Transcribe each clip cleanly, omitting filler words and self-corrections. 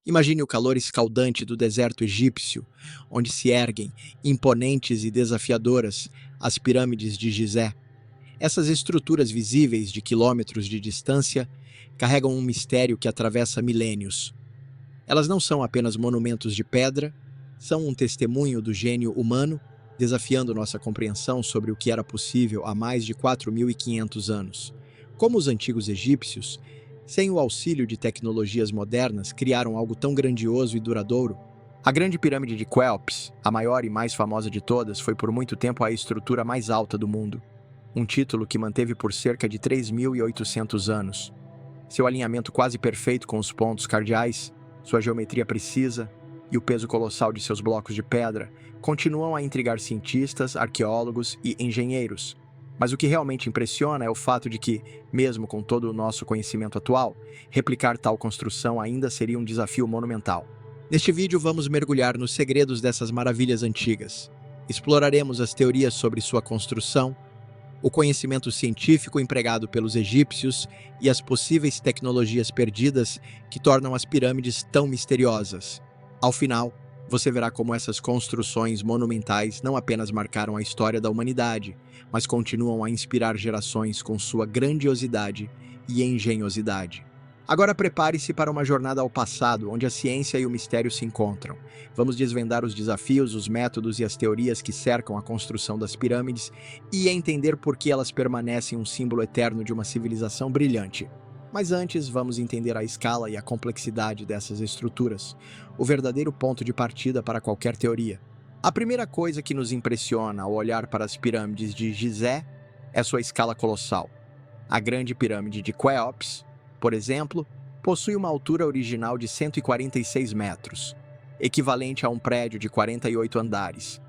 Imagine o calor escaldante do deserto egípcio, onde se erguem, imponentes e desafiadoras, as pirâmides de Gizé. Essas estruturas visíveis de quilômetros de distância carregam um mistério que atravessa milênios. Elas não são apenas monumentos de pedra, são um testemunho do gênio humano, desafiando nossa compreensão sobre o que era possível há mais de 4.500 anos. Como os antigos egípcios, sem o auxílio de tecnologias modernas, criaram algo tão grandioso e duradouro. A Grande Pirâmide de Quéops, a maior e mais famosa de todas, foi por muito tempo a estrutura mais alta do mundo. Um título que manteve por cerca de 3.800 anos. Seu alinhamento quase perfeito com os pontos cardeais, sua geometria precisa e o peso colossal de seus blocos de pedra continuam a intrigar cientistas, arqueólogos e engenheiros. Mas o que realmente impressiona é o fato de que, mesmo com todo o nosso conhecimento atual, replicar tal construção ainda seria um desafio monumental. Neste vídeo vamos mergulhar nos segredos dessas maravilhas antigas. Exploraremos as teorias sobre sua construção, o conhecimento científico empregado pelos egípcios e as possíveis tecnologias perdidas que tornam as pirâmides tão misteriosas. Ao final, você verá como essas construções monumentais não apenas marcaram a história da humanidade, mas continuam a inspirar gerações com sua grandiosidade e engenhosidade. Agora prepare-se para uma jornada ao passado, onde a ciência e o mistério se encontram. Vamos desvendar os desafios, os métodos e as teorias que cercam a construção das pirâmides e entender por que elas permanecem um símbolo eterno de uma civilização brilhante. Mas antes, vamos entender a escala e a complexidade dessas estruturas, o verdadeiro ponto de partida para qualquer teoria. A primeira coisa que nos impressiona ao olhar para as pirâmides de Gizé é sua escala colossal. A Grande Pirâmide de Quéops, por exemplo, possui uma altura original de 146 metros, equivalente a um prédio de 48 andares,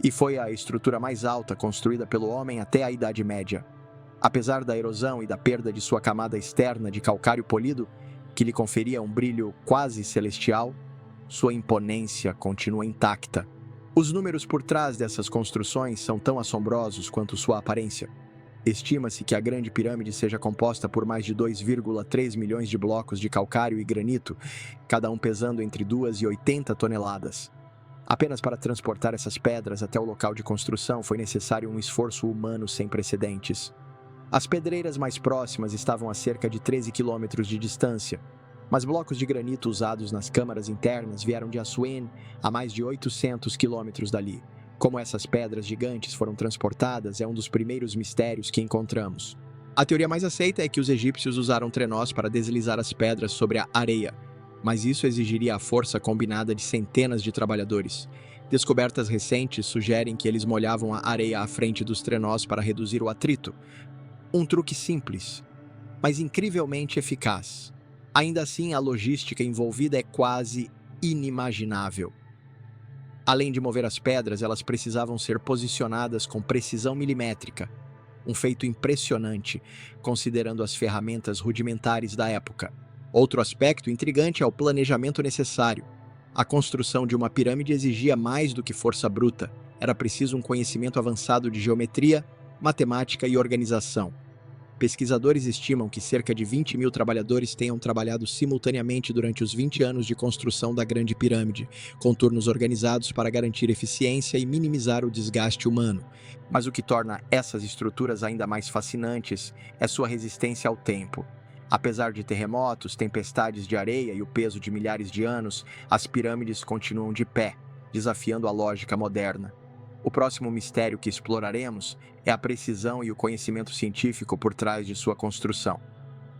e foi a estrutura mais alta construída pelo homem até a Idade Média. Apesar da erosão e da perda de sua camada externa de calcário polido, que lhe conferia um brilho quase celestial, sua imponência continua intacta. Os números por trás dessas construções são tão assombrosos quanto sua aparência. Estima-se que a Grande Pirâmide seja composta por mais de 2,3 milhões de blocos de calcário e granito, cada um pesando entre 2 e 80 toneladas. Apenas para transportar essas pedras até o local de construção foi necessário um esforço humano sem precedentes. As pedreiras mais próximas estavam a cerca de 13 quilômetros de distância, mas blocos de granito usados nas câmaras internas vieram de Assuan, a mais de 800 quilômetros dali. Como essas pedras gigantes foram transportadas é um dos primeiros mistérios que encontramos. A teoria mais aceita é que os egípcios usaram trenós para deslizar as pedras sobre a areia, mas isso exigiria a força combinada de centenas de trabalhadores. Descobertas recentes sugerem que eles molhavam a areia à frente dos trenós para reduzir o atrito. Um truque simples, mas incrivelmente eficaz. Ainda assim, a logística envolvida é quase inimaginável. Além de mover as pedras, elas precisavam ser posicionadas com precisão milimétrica, um feito impressionante, considerando as ferramentas rudimentares da época. Outro aspecto intrigante é o planejamento necessário. A construção de uma pirâmide exigia mais do que força bruta. Era preciso um conhecimento avançado de geometria, matemática e organização. Pesquisadores estimam que cerca de 20.000 trabalhadores tenham trabalhado simultaneamente durante os 20 anos de construção da Grande Pirâmide, com turnos organizados para garantir eficiência e minimizar o desgaste humano. Mas o que torna essas estruturas ainda mais fascinantes é sua resistência ao tempo. Apesar de terremotos, tempestades de areia e o peso de milhares de anos, as pirâmides continuam de pé, desafiando a lógica moderna. O próximo mistério que exploraremos é a precisão e o conhecimento científico por trás de sua construção.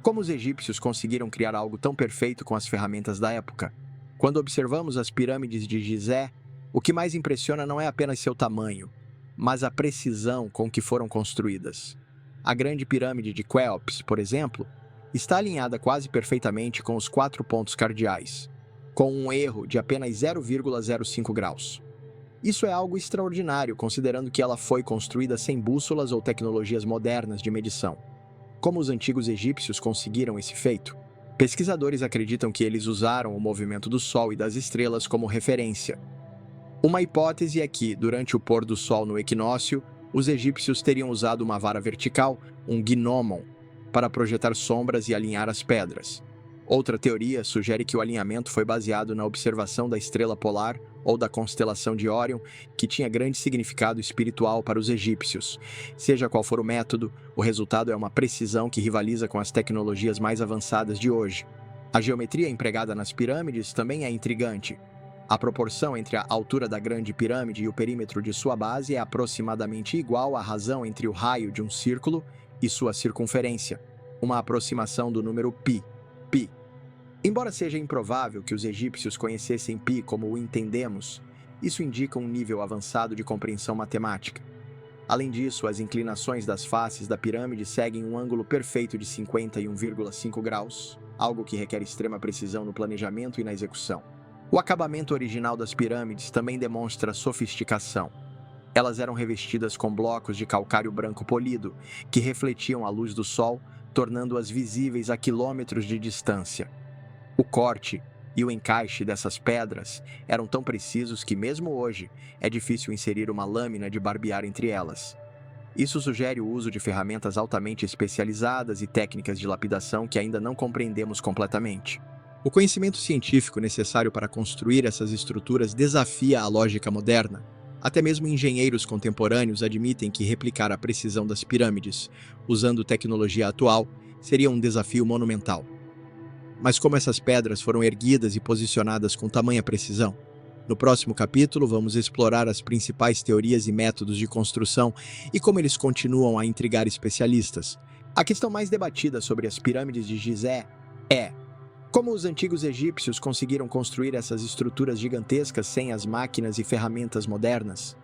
Como os egípcios conseguiram criar algo tão perfeito com as ferramentas da época? Quando observamos as pirâmides de Gizé, o que mais impressiona não é apenas seu tamanho, mas a precisão com que foram construídas. A Grande Pirâmide de Quéops, por exemplo, está alinhada quase perfeitamente com os 4 pontos cardeais, com um erro de apenas 0,05 graus. Isso é algo extraordinário, considerando que ela foi construída sem bússolas ou tecnologias modernas de medição. Como os antigos egípcios conseguiram esse feito? Pesquisadores acreditam que eles usaram o movimento do Sol e das estrelas como referência. Uma hipótese é que, durante o pôr do Sol no equinócio, os egípcios teriam usado uma vara vertical, um gnomon, para projetar sombras e alinhar as pedras. Outra teoria sugere que o alinhamento foi baseado na observação da estrela polar ou da constelação de Órion, que tinha grande significado espiritual para os egípcios. Seja qual for o método, o resultado é uma precisão que rivaliza com as tecnologias mais avançadas de hoje. A geometria empregada nas pirâmides também é intrigante. A proporção entre a altura da Grande Pirâmide e o perímetro de sua base é aproximadamente igual à razão entre o raio de um círculo e sua circunferência, uma aproximação do número π. Embora seja improvável que os egípcios conhecessem π como o entendemos, isso indica um nível avançado de compreensão matemática. Além disso, as inclinações das faces da pirâmide seguem um ângulo perfeito de 51,5 graus, algo que requer extrema precisão no planejamento e na execução. O acabamento original das pirâmides também demonstra sofisticação. Elas eram revestidas com blocos de calcário branco polido, que refletiam a luz do sol, tornando-as visíveis a quilômetros de distância. O corte e o encaixe dessas pedras eram tão precisos que, mesmo hoje, é difícil inserir uma lâmina de barbear entre elas. Isso sugere o uso de ferramentas altamente especializadas e técnicas de lapidação que ainda não compreendemos completamente. O conhecimento científico necessário para construir essas estruturas desafia a lógica moderna. Até mesmo engenheiros contemporâneos admitem que replicar a precisão das pirâmides, usando tecnologia atual, seria um desafio monumental. Mas como essas pedras foram erguidas e posicionadas com tamanha precisão? No próximo capítulo, vamos explorar as principais teorias e métodos de construção e como eles continuam a intrigar especialistas. A questão mais debatida sobre as pirâmides de Gizé é: como os antigos egípcios conseguiram construir essas estruturas gigantescas sem as máquinas e ferramentas modernas?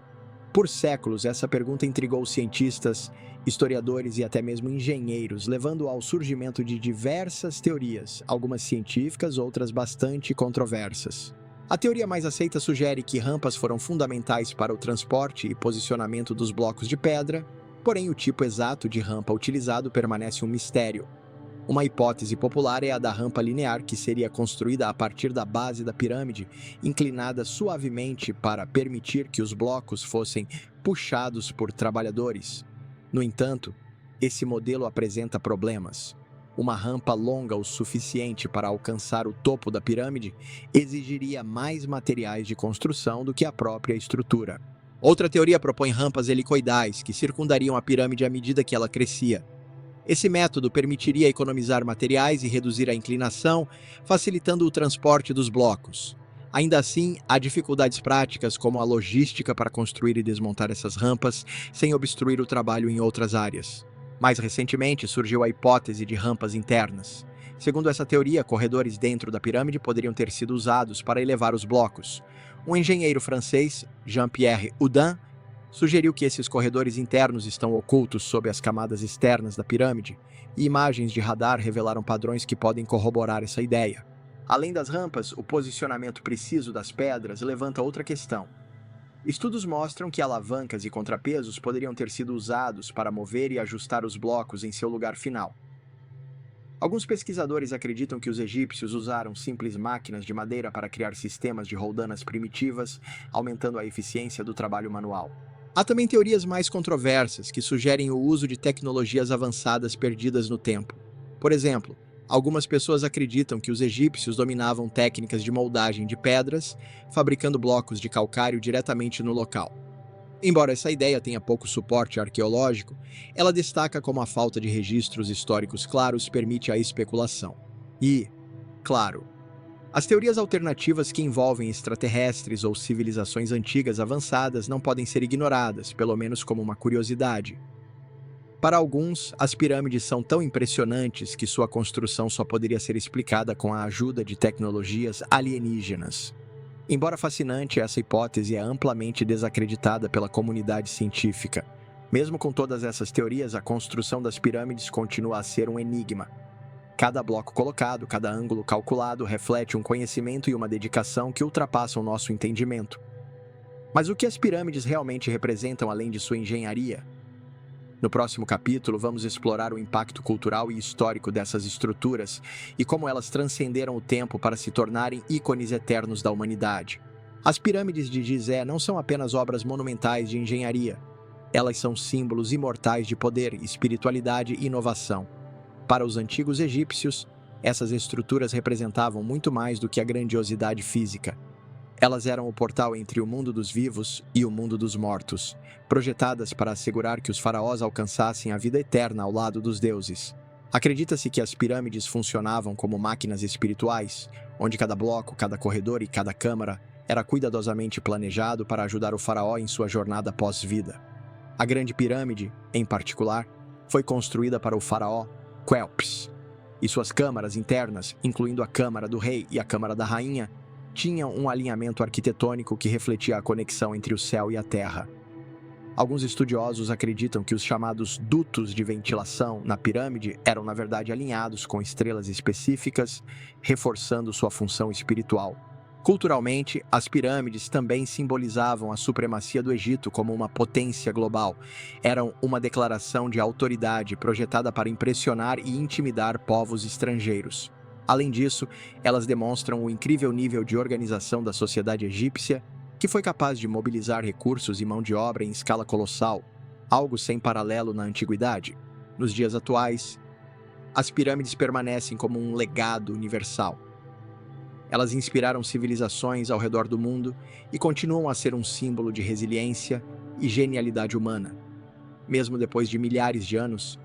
Por séculos, essa pergunta intrigou cientistas, historiadores e até mesmo engenheiros, levando ao surgimento de diversas teorias, algumas científicas, outras bastante controversas. A teoria mais aceita sugere que rampas foram fundamentais para o transporte e posicionamento dos blocos de pedra, porém o tipo exato de rampa utilizado permanece um mistério. Uma hipótese popular é a da rampa linear, que seria construída a partir da base da pirâmide, inclinada suavemente para permitir que os blocos fossem puxados por trabalhadores. No entanto, esse modelo apresenta problemas. Uma rampa longa o suficiente para alcançar o topo da pirâmide exigiria mais materiais de construção do que a própria estrutura. Outra teoria propõe rampas helicoidais, que circundariam a pirâmide à medida que ela crescia. Esse método permitiria economizar materiais e reduzir a inclinação, facilitando o transporte dos blocos. Ainda assim, há dificuldades práticas, como a logística para construir e desmontar essas rampas, sem obstruir o trabalho em outras áreas. Mais recentemente, surgiu a hipótese de rampas internas. Segundo essa teoria, corredores dentro da pirâmide poderiam ter sido usados para elevar os blocos. Um engenheiro francês, Jean-Pierre Houdin, sugeriu que esses corredores internos estão ocultos sob as camadas externas da pirâmide, e imagens de radar revelaram padrões que podem corroborar essa ideia. Além das rampas, o posicionamento preciso das pedras levanta outra questão. Estudos mostram que alavancas e contrapesos poderiam ter sido usados para mover e ajustar os blocos em seu lugar final. Alguns pesquisadores acreditam que os egípcios usaram simples máquinas de madeira para criar sistemas de roldanas primitivas, aumentando a eficiência do trabalho manual. Há também teorias mais controversas que sugerem o uso de tecnologias avançadas perdidas no tempo. Por exemplo, algumas pessoas acreditam que os egípcios dominavam técnicas de moldagem de pedras, fabricando blocos de calcário diretamente no local. Embora essa ideia tenha pouco suporte arqueológico, ela destaca como a falta de registros históricos claros permite a especulação. E, claro, as teorias alternativas que envolvem extraterrestres ou civilizações antigas avançadas não podem ser ignoradas, pelo menos como uma curiosidade. Para alguns, as pirâmides são tão impressionantes que sua construção só poderia ser explicada com a ajuda de tecnologias alienígenas. Embora fascinante, essa hipótese é amplamente desacreditada pela comunidade científica. Mesmo com todas essas teorias, a construção das pirâmides continua a ser um enigma. Cada bloco colocado, cada ângulo calculado reflete um conhecimento e uma dedicação que ultrapassam nosso entendimento. Mas o que as pirâmides realmente representam além de sua engenharia? No próximo capítulo, vamos explorar o impacto cultural e histórico dessas estruturas e como elas transcenderam o tempo para se tornarem ícones eternos da humanidade. As pirâmides de Gizé não são apenas obras monumentais de engenharia. Elas são símbolos imortais de poder, espiritualidade e inovação. Para os antigos egípcios, Essas estruturas representavam muito mais do que a grandiosidade física. Elas eram o portal entre o mundo dos vivos e o mundo dos mortos, projetadas para assegurar que os faraós alcançassem a vida eterna ao lado dos deuses. Acredita-se que as pirâmides funcionavam como máquinas espirituais, onde cada bloco, cada corredor e cada câmara era cuidadosamente planejado para ajudar o faraó em sua jornada pós-vida. A Grande Pirâmide, em particular, foi construída para o faraó Quéops, e suas câmaras internas, incluindo a Câmara do Rei e a Câmara da Rainha, tinham um alinhamento arquitetônico que refletia a conexão entre o céu e a terra. Alguns estudiosos acreditam que os chamados dutos de ventilação na pirâmide eram, na verdade, alinhados com estrelas específicas, reforçando sua função espiritual. Culturalmente, as pirâmides também simbolizavam a supremacia do Egito como uma potência global. Eram uma declaração de autoridade projetada para impressionar e intimidar povos estrangeiros. Além disso, elas demonstram o incrível nível de organização da sociedade egípcia, que foi capaz de mobilizar recursos e mão de obra em escala colossal, algo sem paralelo na antiguidade. Nos dias atuais, as pirâmides permanecem como um legado universal. Elas inspiraram civilizações ao redor do mundo e continuam a ser um símbolo de resiliência e genialidade humana. Mesmo depois de milhares de anos,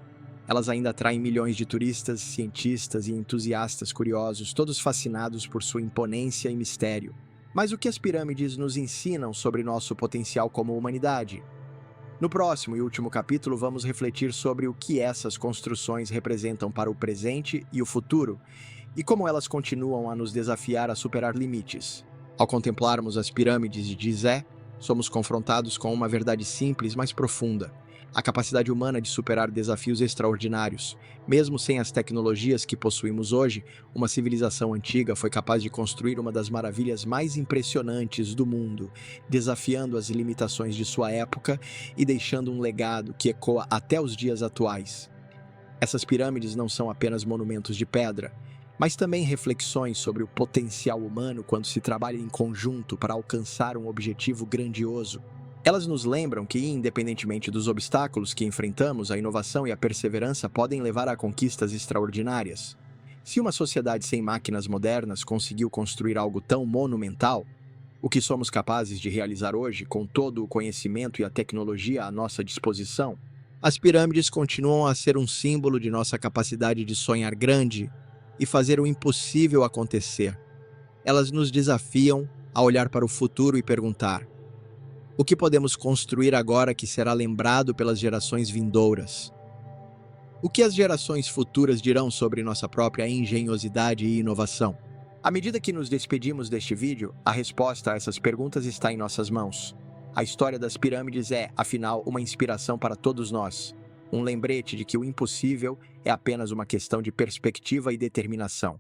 elas ainda atraem milhões de turistas, cientistas e entusiastas curiosos, todos fascinados por sua imponência e mistério. Mas o que as pirâmides nos ensinam sobre nosso potencial como humanidade? No próximo e último capítulo, vamos refletir sobre o que essas construções representam para o presente e o futuro, e como elas continuam a nos desafiar a superar limites. Ao contemplarmos as pirâmides de Gizé, somos confrontados com uma verdade simples, mas profunda: a capacidade humana de superar desafios extraordinários. Mesmo sem as tecnologias que possuímos hoje, uma civilização antiga foi capaz de construir uma das maravilhas mais impressionantes do mundo, desafiando as limitações de sua época e deixando um legado que ecoa até os dias atuais. Essas pirâmides não são apenas monumentos de pedra, mas também reflexões sobre o potencial humano quando se trabalha em conjunto para alcançar um objetivo grandioso. Elas nos lembram que, independentemente dos obstáculos que enfrentamos, a inovação e a perseverança podem levar a conquistas extraordinárias. Se uma sociedade sem máquinas modernas conseguiu construir algo tão monumental, o que somos capazes de realizar hoje, com todo o conhecimento e a tecnologia à nossa disposição? As pirâmides continuam a ser um símbolo de nossa capacidade de sonhar grande e fazer o impossível acontecer. Elas nos desafiam a olhar para o futuro e perguntar: o que podemos construir agora que será lembrado pelas gerações vindouras? O que as gerações futuras dirão sobre nossa própria engenhosidade e inovação? À medida que nos despedimos deste vídeo, a resposta a essas perguntas está em nossas mãos. A história das pirâmides é, afinal, uma inspiração para todos nós. Um lembrete de que o impossível é apenas uma questão de perspectiva e determinação.